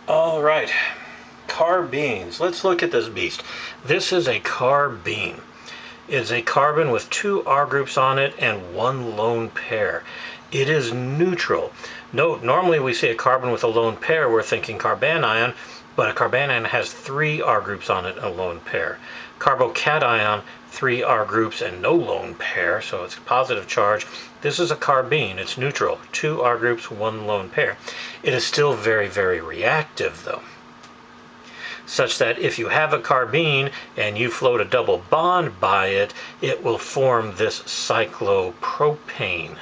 All right, carbenes. Let's look at this beast. This is a carbene. It's a carbon with two R groups on it and one lone pair. It is neutral. Note, normally we see a carbon with a lone pair, we're thinking carbanion, but a carbanion has three R groups on it, a lone pair. Carbocation, three R groups and no lone pair, so it's a positive charge. This is a carbene, it's neutral, two R groups, one lone pair. It is still very, very reactive though, such that if you have a carbene and you float a double bond by it, it will form this cyclopropane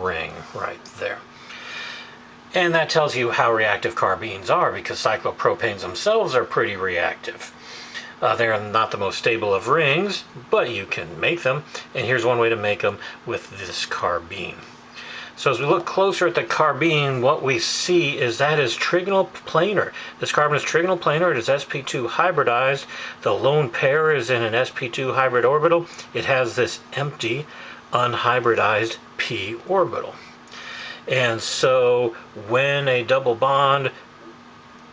ring right there. And that tells you how reactive carbenes are, because cyclopropanes themselves are pretty reactive. They're not the most stable of rings, but you can make them. And here's one way to make them with this carbene. So as we look closer at the carbene, what we see is that is trigonal planar. This carbon is trigonal planar. It is sp2 hybridized. The lone pair is in an sp2 hybrid orbital. It has this empty, unhybridized p orbital. And so when a double bond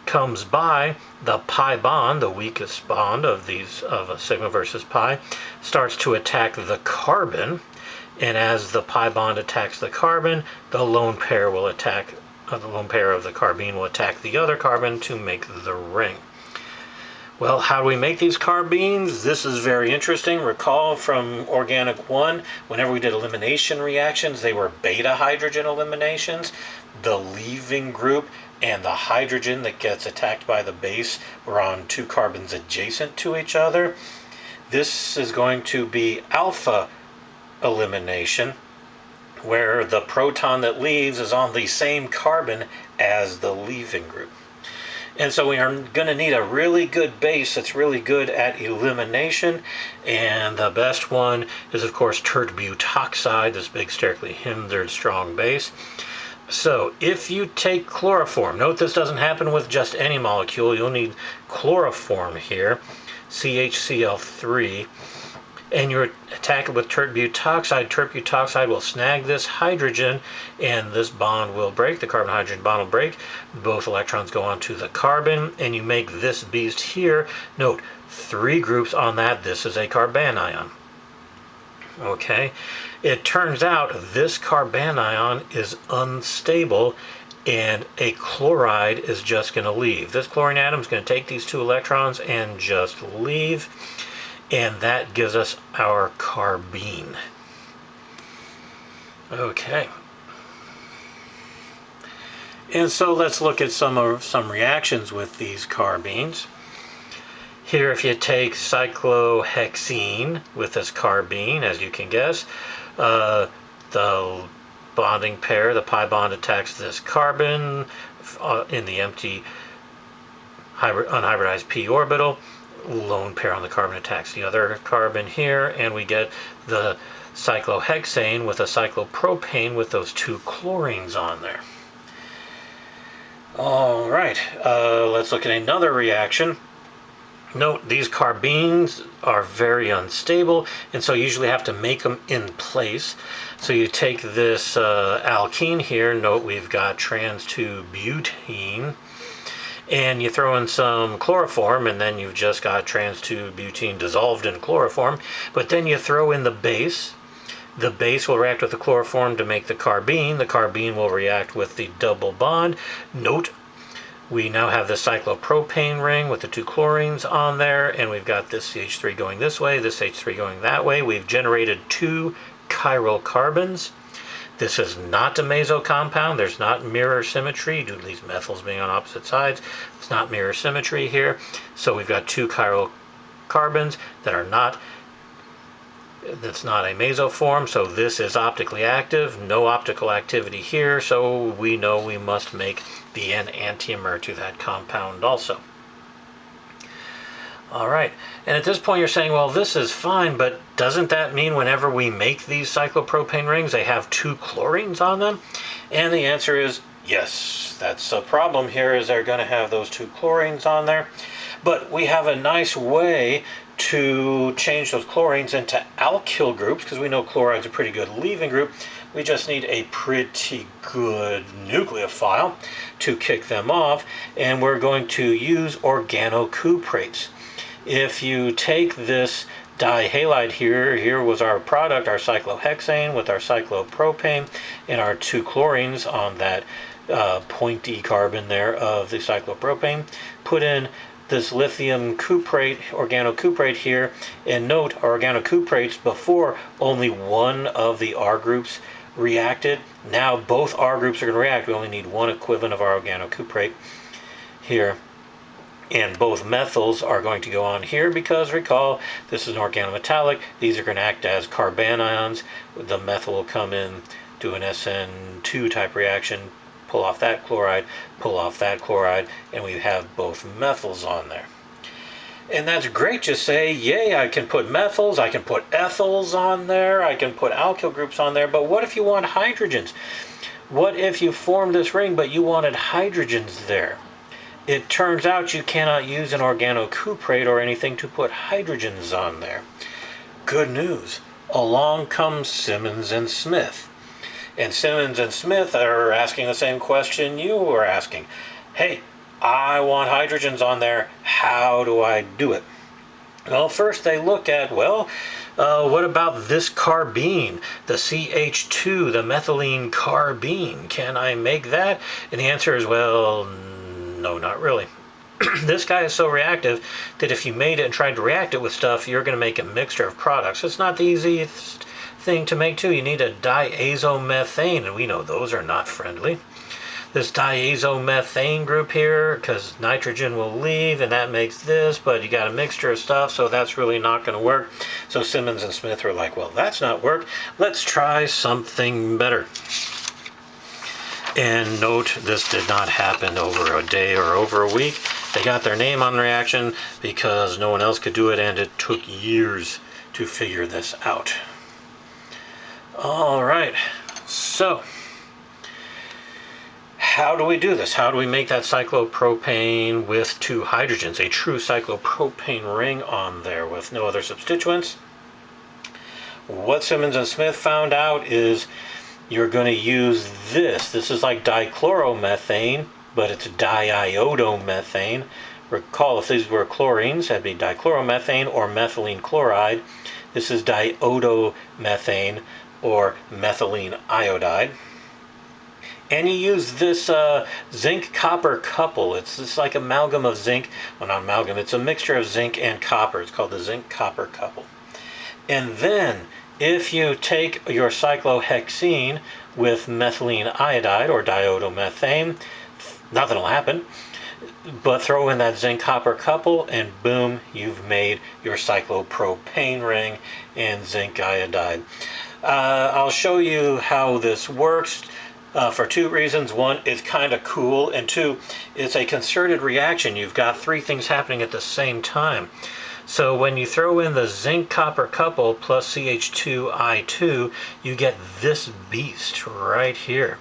comes by, the pi bond, the weakest bond of these, of a sigma versus pi, starts to attack the carbon. And as the pi bond attacks the carbon, the lone pair will attack, the lone pair of the carbene will attack the other carbon to make the ring. Well, how do we make these carbenes? This is very interesting. Recall from Organic 1, whenever we did elimination reactions, they were beta hydrogen eliminations. The leaving group and the hydrogen that gets attacked by the base were on two carbons adjacent to each other. This is going to be alpha elimination, where the proton that leaves is on the same carbon as the leaving group. And so we are going to need a really good base that's really good at elimination, and the best one is of course tert butoxide, this big sterically hindered strong base. So if you take chloroform, note this doesn't happen with just any molecule, you'll need chloroform here, CHCl3, and you're attacked with tert butoxide will snag this hydrogen and this bond will break, the carbon-hydrogen bond will break, both electrons go onto the carbon, and you make this beast here. Note, three groups on that, this is a carbanion. Okay, it turns out this carbanion is unstable and a chloride is just going to leave. This chlorine atom is going to take these two electrons and just leave. And that gives us our carbene. Okay. And so let's look at some reactions with these carbenes. Here, if you take cyclohexene with this carbene, as you can guess, the bonding pair, the pi bond attacks this carbon in the empty unhybridized p orbital. Lone pair on the carbon attacks the other carbon here, and we get the cyclohexane with a cyclopropane with those two chlorines on there. All right, let's look at another reaction. Note, these carbenes are very unstable, and so you usually have to make them in place. So you take this alkene here, note we've got trans 2-butene, and you throw in some chloroform, and then you've just got trans 2-butene dissolved in chloroform. But then you throw in the base. The base will react with the chloroform to make the carbene. The carbene will react with the double bond. Note, we now have the cyclopropane ring with the two chlorines on there, and we've got this CH3 going this way, this H3 going that way. We've generated two chiral carbons. This is not a meso compound. There's not mirror symmetry due to these methyls being on opposite sides. It's not mirror symmetry here. So we've got two chiral carbons that are not, that's not a mesoform. So this is optically active. No optical activity here. So we know we must make the enantiomer to that compound also. All right, and at this point you're saying, well, this is fine, but doesn't that mean whenever we make these cyclopropane rings, they have two chlorines on them? And the answer is yes, that's a problem here, is they're going to have those two chlorines on there. But we have a nice way to change those chlorines into alkyl groups, because we know chloride's a pretty good leaving group. We just need a pretty good nucleophile to kick them off, and we're going to use organocuprates. If you take this dihalide here was our product, our cyclohexane with our cyclopropane and our 2 chlorines on that pointy carbon there of the cyclopropane. Put in this lithium cuprate, organocuprate here, and note our organocuprates before only one of the R groups reacted. Now both R groups are going to react. We only need one equivalent of our organocuprate here. And both methyls are going to go on here because, recall, this is an organometallic. These are going to act as carbanions. The methyl will come in, do an SN2 type reaction, pull off that chloride, pull off that chloride, and we have both methyls on there. And that's great. Just say, yay, I can put methyls, I can put ethyls on there, I can put alkyl groups on there, but what if you want hydrogens? What if you formed this ring but you wanted hydrogens there? It turns out you cannot use an organocuprate or anything to put hydrogens on there. Good news. Along comes Simmons and Smith. And Simmons and Smith are asking the same question you were asking. Hey, I want hydrogens on there. How do I do it? Well, first they look at, what about this carbene, the CH2, the methylene carbene? Can I make that? And the answer is, well, no, not really. This guy is so reactive that if you made it and tried to react it with stuff, you're going to make a mixture of products. It's not the easiest thing to make too. You need a diazomethane, and we know those are not friendly. This diazomethane group here, because nitrogen will leave, and that makes this, but you got a mixture of stuff, so that's really not going to work. So Simmons and Smith were like, well, that's not work. Let's try something better. And note, this did not happen over a day or over a week. They got their name on the reaction because no one else could do it, and it took years to figure this out. All right, so how do we do this? How do we make that cyclopropane with 2 hydrogens, a true cyclopropane ring on there with no other substituents? What Simmons and Smith found out is you're going to use this. This is like dichloromethane, but it's diiodomethane. Recall, if these were chlorines, that'd be dichloromethane or methylene chloride. This is diodomethane or methylene iodide. And you use this zinc copper couple. It's like amalgam of zinc. Well, not amalgam, it's a mixture of zinc and copper. It's called the zinc copper couple. And then if you take your cyclohexene with methylene iodide or diodomethane, nothing will happen. But throw in that zinc copper couple and boom, you've made your cyclopropane ring and zinc iodide. I'll show you how this works for 2 reasons. 1, it's kind of cool, and 2, it's a concerted reaction. You've got 3 things happening at the same time. So when you throw in the zinc copper couple plus CH2I2, you get this beast right here.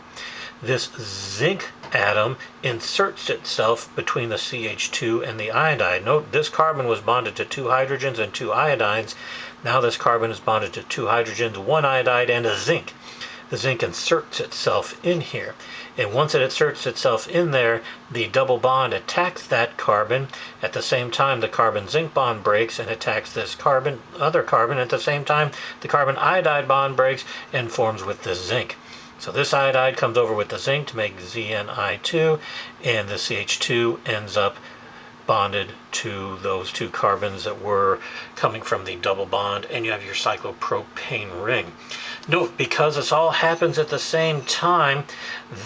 This zinc atom inserts itself between the CH2 and the iodide. Note this carbon was bonded to 2 hydrogens and 2 iodines. Now this carbon is bonded to 2 hydrogens, 1 iodide, and a zinc. The zinc inserts itself in here. And once it inserts itself in there, the double bond attacks that carbon. At the same time, the carbon-zinc bond breaks and attacks this other carbon. At the same time, the carbon-iodide bond breaks and forms with the zinc. So this iodide comes over with the zinc to make ZnI2, and the CH2 ends up bonded to those 2 carbons that were coming from the double bond, and you have your cyclopropane ring. Note, because this all happens at the same time,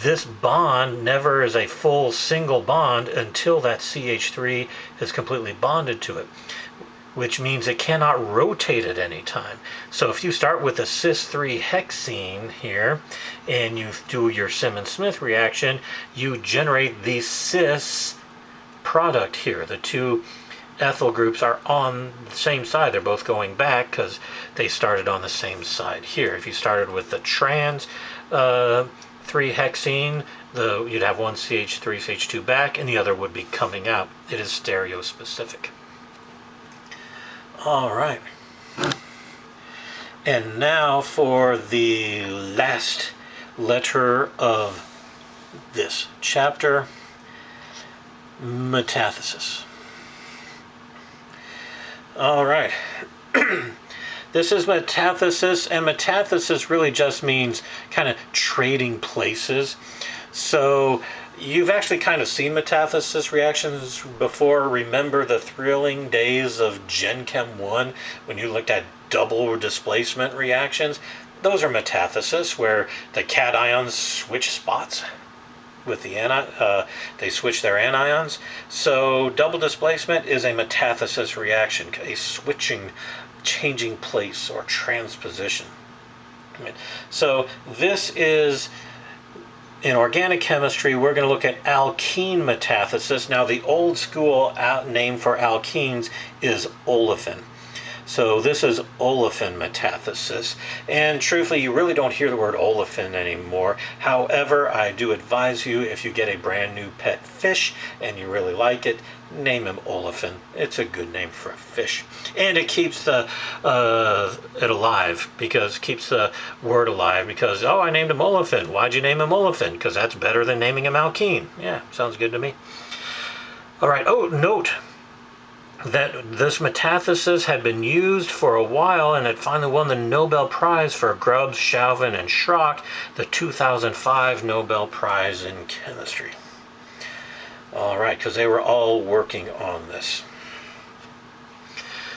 this bond never is a full single bond until that CH3 is completely bonded to it, which means it cannot rotate at any time. So if you start with a cis-3 hexene here, and you do your Simmons-Smith reaction, you generate the cis product here. The 2 ethyl groups are on the same side. They're both going back because they started on the same side here. If you started with the trans 3-hexene, you'd have one CH3, CH2 back, and the other would be coming out. It is stereospecific. All right. And now for the last letter of this chapter, metathesis. All right. This is metathesis, and metathesis really just means kind of trading places. So you've actually kind of seen metathesis reactions before. Remember the thrilling days of Gen Chem 1 when you looked at double displacement reactions? Those are metathesis, where the cations switch spots with the they switch their anions. So double displacement is a metathesis reaction, a changing place or transposition. So this is, in organic chemistry, we're going to look at alkene metathesis. Now the old school name for alkenes is olefin. So this is olefin metathesis, and truthfully you really don't hear the word olefin anymore. However, I do advise you, if you get a brand new pet fish and you really like it, name him olefin. It's a good name for a fish, and it keeps it alive, because it keeps the word alive, because, oh, I named him olefin. Why'd you name him olefin? Because that's better than naming him alkene. Yeah, sounds good to me. All right. Oh, note that this metathesis had been used for a while, and it finally won the Nobel Prize for Grubbs, Chauvin, and Schrock, the 2005 Nobel Prize in Chemistry. All right, because they were all working on this.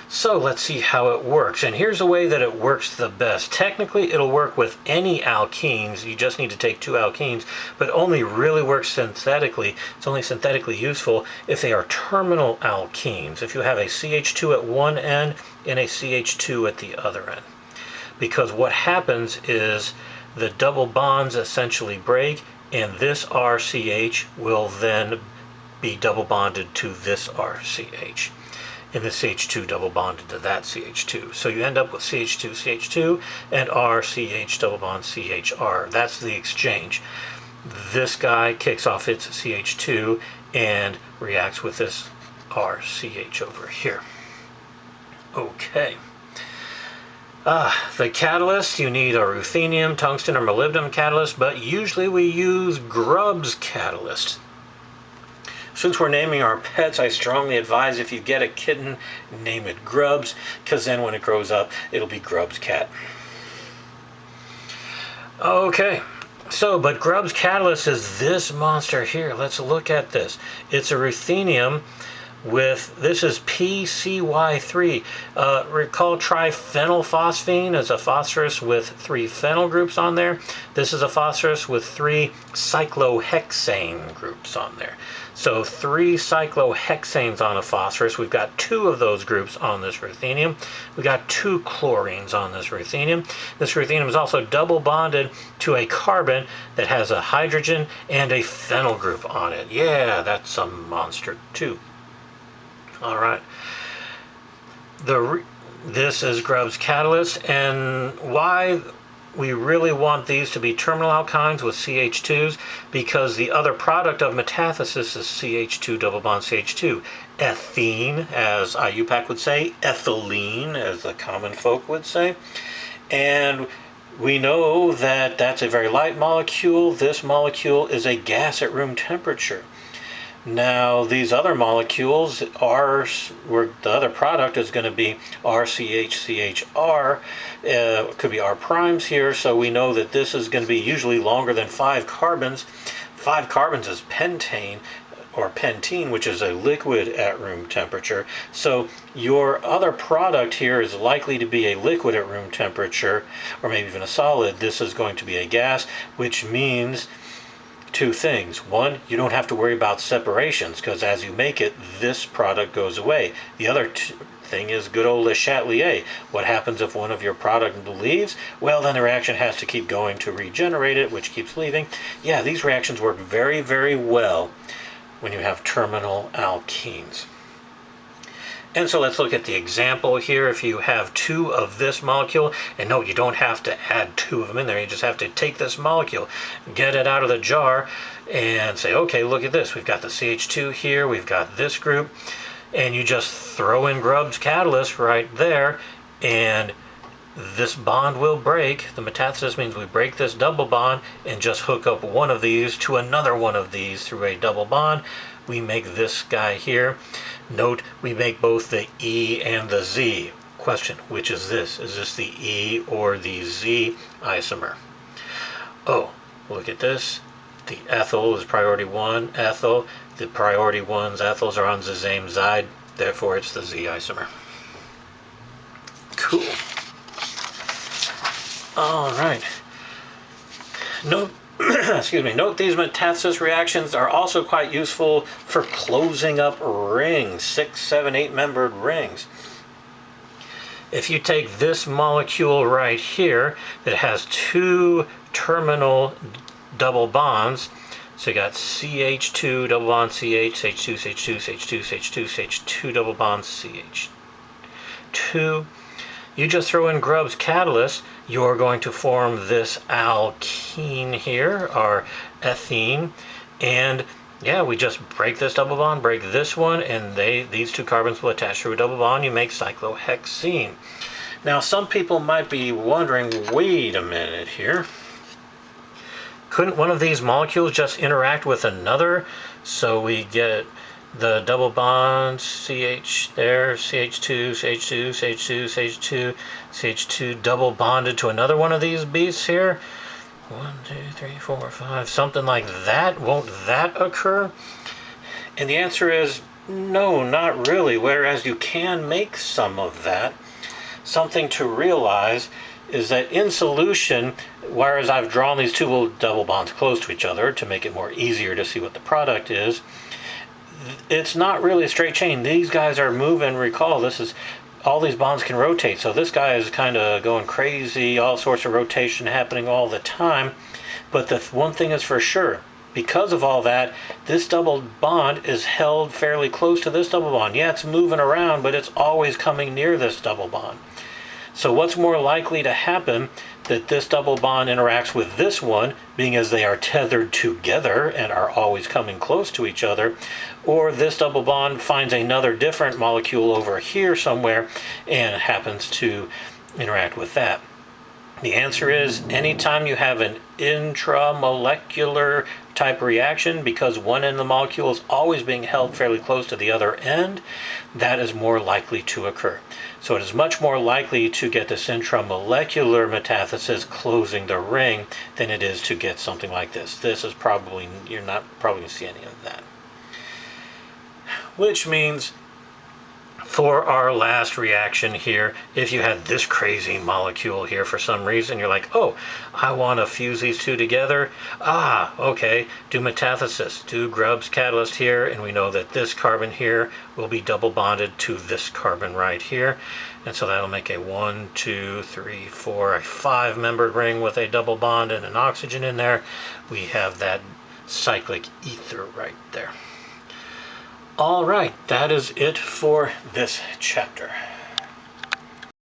So let's see how it works. And here's the way that it works the best. Technically, it'll work with any alkenes. You just need to take two alkenes, but only really works synthetically. It's only synthetically useful if they are terminal alkenes. If you have a CH2 at one end and a CH2 at the other end. Because what happens is the double bonds essentially break, and this RCH will then be double bonded to this RCH. And the CH2 double bonded to that CH2. So you end up with CH2, CH2, and RCH double bond CHR. That's the exchange. This guy kicks off its CH2 and reacts with this RCH over here. Okay. The catalyst, you need a ruthenium, tungsten, or molybdenum catalyst, but usually we use Grubbs catalyst. Since we're naming our pets, I strongly advise, if you get a kitten, name it Grubbs, because then when it grows up, it'll be Grubbs cat. Okay, so, but Grubbs catalyst is this monster here. Let's look at this. It's a ruthenium with, this is PCY3. Recall triphenylphosphine is a phosphorus with 3 phenyl groups on there. This is a phosphorus with 3 cyclohexane groups on there. So 3 cyclohexanes on a phosphorus. We've got 2 of those groups on this ruthenium. We've got 2 chlorines on this ruthenium. This ruthenium is also double bonded to a carbon that has a hydrogen and a phenyl group on it. Yeah, that's a monster too. All right. This is Grubbs catalyst, and why we really want these to be terminal alkynes with CH2s, because the other product of metathesis is CH2 double bond CH2. Ethene, as IUPAC would say, ethylene, as the common folk would say. And we know that that's a very light molecule. This molecule is a gas at room temperature. Now, these other molecules are, where the other product is going to be RCHCHR, could be R primes here, so we know that this is going to be usually longer than 5 carbons. 5 carbons is pentane, or pentene, which is a liquid at room temperature. So your other product here is likely to be a liquid at room temperature, or maybe even a solid. This is going to be a gas, which means 2 things. 1, you don't have to worry about separations, because as you make it, this product goes away. The other thing is good old Le Chatelier. What happens if one of your product leaves? Well, then the reaction has to keep going to regenerate it, which keeps leaving. Yeah, these reactions work very, very well when you have terminal alkenes. And so let's look at the example here. If you have 2 of this molecule, and no, you don't have to add 2 of them in there. You just have to take this molecule, get it out of the jar, and say, okay, look at this. We've got the CH2 here. We've got this group. And you just throw in Grubbs catalyst right there, and this bond will break. The metathesis means we break this double bond and just hook up one of these to another one of these through a double bond. We make this guy here. Note, we make both the E and the Z. Question, which is this? Is this the E or the Z isomer? Oh, look at this. The ethyl is priority 1 ethyl. The priority 1's ethyls are on the same side. Therefore, it's the Z isomer. Cool. All right. Note, excuse me. Note these metathesis reactions are also quite useful for closing up rings, 6, 7, 8-membered rings. If you take this molecule right here that has 2 terminal double bonds, so you got CH2 double bond CH, CH2, CH2, CH2, CH2, CH2 double bond CH2. You just throw in Grubb's catalyst, you're going to form this alkene here, or ethene, and yeah, we just break this double bond, break this one, and these 2 carbons will attach to a double bond. You make cyclohexene. Now, some people might be wondering, wait a minute here. Couldn't one of these molecules just interact with another? So we get the double bond CH there, CH2, CH2, CH2, CH2, CH2 double bonded to another one of these beasts here. 1, 2, 3, 4, 5, something like that. Won't that occur? And the answer is no, not really, whereas you can make some of that. Something to realize is that in solution, whereas I've drawn these 2 little double bonds close to each other to make it more easier to see what the product is, it's not really a straight chain. These guys are moving. Recall, this is all these bonds can rotate, so this guy is kind of going crazy, all sorts of rotation happening all the time. But the one thing is for sure, because of all that, this double bond is held fairly close to this double bond. Yeah, it's moving around, but it's always coming near this double bond. So what's more likely to happen, that this double bond interacts with this one, being as they are tethered together and are always coming close to each other, or this double bond finds another different molecule over here somewhere and happens to interact with that? The answer is anytime you have an intramolecular type reaction, because one end of the molecule is always being held fairly close to the other end, that is more likely to occur. So it is much more likely to get this intramolecular metathesis closing the ring than it is to get something like this. This is probably, you're not probably going to see any of that. Which means for our last reaction here, if you had this crazy molecule here for some reason, you're like, oh, I want to fuse these 2 together. Ah, okay, do metathesis, do Grubb's catalyst here, and we know that this carbon here will be double bonded to this carbon right here. And so that'll make a 1, 2, 3, 4, a 5-membered ring with a double bond and an oxygen in there. We have that cyclic ether right there. All right, that is it for this chapter.